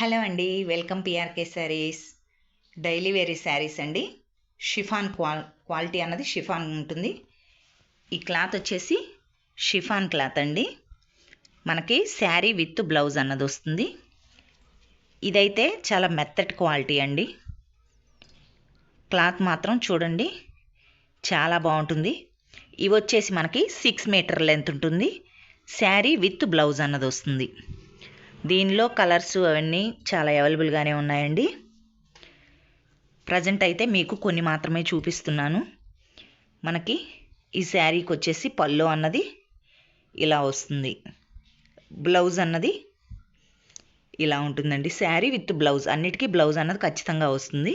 Hello అండి, welcome PRK sarees. Daily wear sarees అండి. Chiffon quality అన్నది షిఫాన్ ఉంటుంది. ఈ క్లాత్ వచ్చేసి షిఫాన్ క్లాత్ అండి. మనకి శారీ విత్ బ్లౌజ్ అన్నది వస్తుంది. ఇదైతే చాలా మెత్తటి క్వాలిటీ అండి. క్లాత్ మాత్రం చూడండి చాలా బాగుంటుంది. ఇవి వచ్చేసి మనకి 6 మీటర్ లెంత్ ఉంటుంది. శారీ విత్ బ్లౌజ్ అన్నది వస్తుంది. దీనిలో కలర్స్ అవన్నీ చాలా అవైలబుల్గానే ఉన్నాయండి. ప్రజెంట్ అయితే మీకు కొన్ని మాత్రమే చూపిస్తున్నాను. మనకి ఈ శారీకి వచ్చేసి పళ్ళు అన్నది ఇలా వస్తుంది, బ్లౌజ్ అన్నది ఇలా ఉంటుందండి. శారీ విత్ బ్లౌజ్, అన్నిటికీ బ్లౌజ్ అన్నది ఖచ్చితంగా వస్తుంది.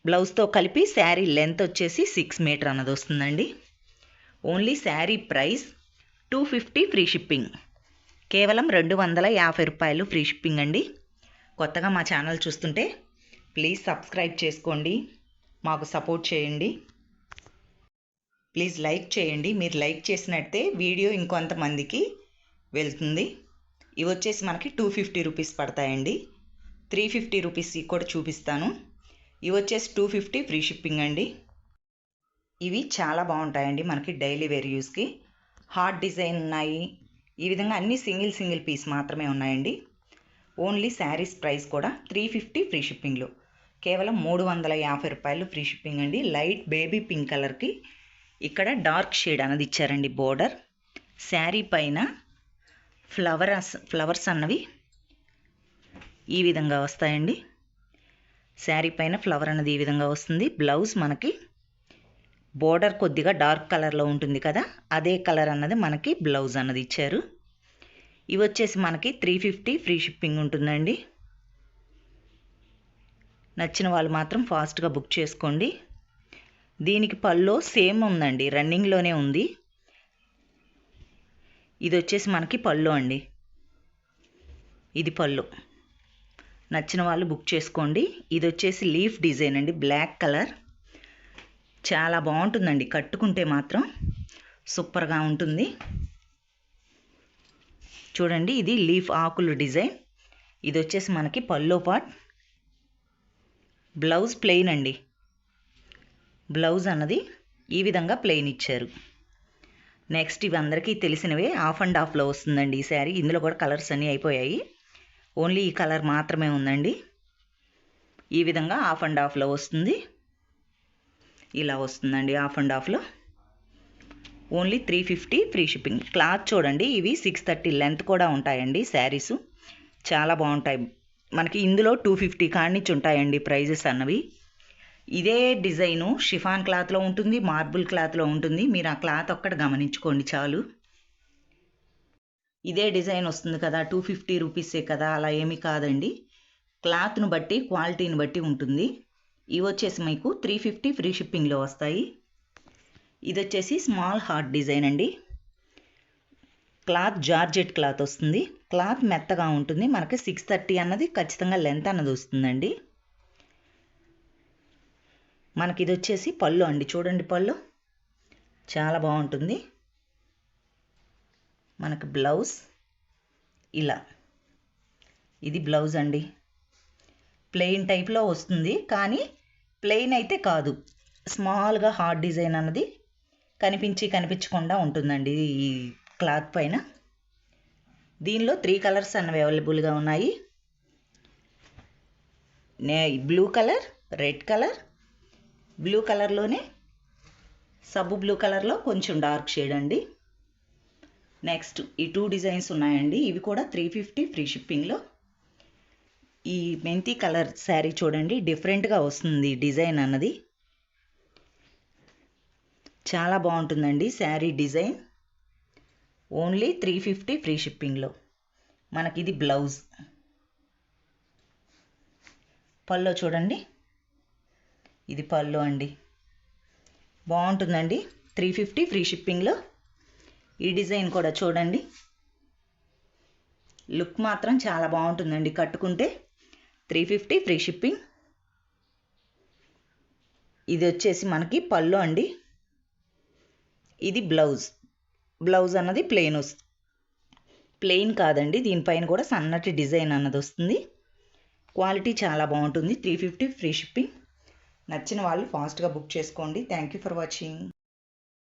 బ్లౌజ్తో కలిపి శారీ లెంత్ వచ్చేసి 6 మీటర్ అన్నది వస్తుందండి. Only sari price 250 free shipping. కేవలం 250 రూపాయలు ఫ్రీ షిప్పింగ్ అండి. కొత్తగా మా ఛానల్ చూస్తుంటే ప్లీజ్ సబ్స్క్రైబ్ చేసుకోండి, మాకు సపోర్ట్ చేయండి. ప్లీజ్ లైక్ చేయండి. మీరు లైక్ చేసినట్టే వీడియో ఇంకొంతమందికి వెళ్తుంది. ఇవి వచ్చేసి మనకి 250 రూపీస్ పడతాయండి. 350 రూపీస్ కూడా చూపిస్తాను. ఇవి వచ్చేసి 250 ఫ్రీ షిప్పింగ్ అండి. ఇవి చాలా బాగుంటాయండి. మనకి డైలీ వేర్ యూస్కి హార్ట్ డిజైన్ ఉన్నాయి. ఈ విధంగా అన్ని సింగిల్ పీస్ మాత్రమే ఉన్నాయండి. ఓన్లీ శారీస్ ప్రైస్ కూడా 350 ఫ్రీ షిప్పింగ్లో, కేవలం 350 రూపాయలు ఫ్రీ షిప్పింగ్ అండి. లైట్ బేబీ పింక్ కలర్కి ఇక్కడ డార్క్ షేడ్ అన్నది ఇచ్చారండి బోర్డర్. శారీ పైన ఫ్లవర్స్ అన్నవి ఈ విధంగా వస్తాయండి. శారీ పైన ఫ్లవర్ అన్నది ఈ విధంగా వస్తుంది. బ్లౌజ్ మనకి బోర్డర్ కొద్దిగా డార్క్ కలర్లో ఉంటుంది కదా, అదే కలర్ అన్నది మనకి బ్లౌజ్ అన్నది ఇచ్చారు. ఇవి వచ్చేసి మనకి 350 ఫ్రీ షిప్పింగ్ ఉంటుందండి. నచ్చిన వాళ్ళు మాత్రం ఫాస్ట్గా బుక్ చేసుకోండి. దీనికి పళ్ళు సేమ్ ఉందండి, రన్నింగ్లోనే ఉంది. ఇది వచ్చేసి మనకి పళ్ళు అండి, ఇది పళ్ళు. నచ్చిన వాళ్ళు బుక్ చేసుకోండి. ఇది వచ్చేసి లీఫ్ డిజైన్ అండి, బ్లాక్ కలర్. చాలా బాగుంటుందండి, కట్టుకుంటే మాత్రం సూపర్గా ఉంటుంది. చూడండి, ఇది లీఫ్ ఆకులు డిజైన్. ఇది వచ్చేసి మనకి పల్లో పార్ట్. బ్లౌజ్ ప్లెయిన్ అండి. బ్లౌజ్ అన్నది ఈ విధంగా ప్లెయిన్ ఇచ్చారు. నెక్స్ట్ ఇవి అందరికీ తెలిసినవే, ఆఫ్ అండ్ ఆఫ్లో వస్తుందండి ఈ శారీ. ఇందులో కూడా కలర్స్ అన్నీ అయిపోయాయి, ఓన్లీ ఈ కలర్ మాత్రమే ఉందండి. ఈ విధంగా ఆఫ్ అండ్ ఆఫ్లో వస్తుంది. ఇలా వస్తుందండి ఆఫ్ అండ్ ఆఫ్లో. Only 350 free shipping. క్లాత్ చూడండి, ఇవి 630 లెంత్ కూడా ఉంటాయండి శారీసు. చాలా బాగుంటాయి. మనకి ఇందులో 250 కానించి ఉంటాయండి ప్రైజెస్ అన్నవి. ఇదే డిజైను షిఫాన్ క్లాత్లో ఉంటుంది, మార్బుల్ క్లాత్లో ఉంటుంది. మీరు ఆ క్లాత్ ఒక్కటి గమనించుకోండి చాలు. ఇదే డిజైన్ వస్తుంది కదా, 250 రూపీసే కదా, అలా ఏమీ కాదండి. క్లాత్ను బట్టి క్వాలిటీని బట్టి ఉంటుంది. ఇవి వచ్చేసి మీకు 350 ఫ్రీ షిప్పింగ్లో వస్తాయి. ఇది వచ్చేసి స్మాల్ హార్ట్ డిజైన్ అండి. క్లాత్ జార్జెట్ క్లాత్ వస్తుంది. క్లాత్ మెత్తగా ఉంటుంది. మనకి 630 అన్నది ఖచ్చితంగా లెంత్ అన్నది వస్తుందండి. మనకి ఇది వచ్చేసి పళ్ళు అండి. చూడండి, పళ్ళు చాలా బాగుంటుంది. మనకి బ్లౌజ్ ఇలా, ఇది బ్లౌజ్ అండి. ప్లెయిన్ టైప్లో వస్తుంది, కానీ ప్లెయిన్ అయితే కాదు, స్మాల్గా హార్ట్ డిజైన్ అన్నది కనిపించకుండా ఉంటుందండి ఈ క్లాత్ పైన. దీనిలో 3 కలర్స్ అన్నవి అవైలబుల్గా ఉన్నాయి. Blue colour, red colour, blue కలర్లోనే సబ్బు బ్లూ కలర్లో కొంచెం డార్క్ షేడ్ అండి. నెక్స్ట్ ఈ 2 డిజైన్స్ ఉన్నాయండి. ఇవి కూడా 350 ఫ్రీ షిప్పింగ్లో. ఈ మెంతి కలర్ శారీ చూడండి, డిఫరెంట్గా వస్తుంది డిజైన్ అన్నది. చాలా బాగుంటుందండి శారీ డిజైన్. ఓన్లీ 350 ఫ్రీ షిప్పింగ్లో. మనకి ఇది బ్లౌజ్. పళ్ళు చూడండి, ఇది పళ్ళు అండి. బాగుంటుందండి, 350 ఫ్రీ షిప్పింగ్లో. ఈ డిజైన్ కూడా చూడండి, లుక్ మాత్రం చాలా బాగుంటుందండి కట్టుకుంటే. 350 ఫ్రీ షిప్పింగ్. ఇది వచ్చేసి మనకి పళ్ళు అండి. ఇది బ్లౌజ్. బ్లౌజ్ అన్నది ప్లెయిన్ వస్తుంది. ప్లెయిన్ కాదండి, దీనిపైన కూడా సన్నటి డిజైన్ అన్నది వస్తుంది. క్వాలిటీ చాలా బాగుంటుంది. 350 ఫ్రీ షిప్పింగ్. నచ్చిన వాళ్ళు ఫాస్ట్గా బుక్ చేసుకోండి. Thank you for watching.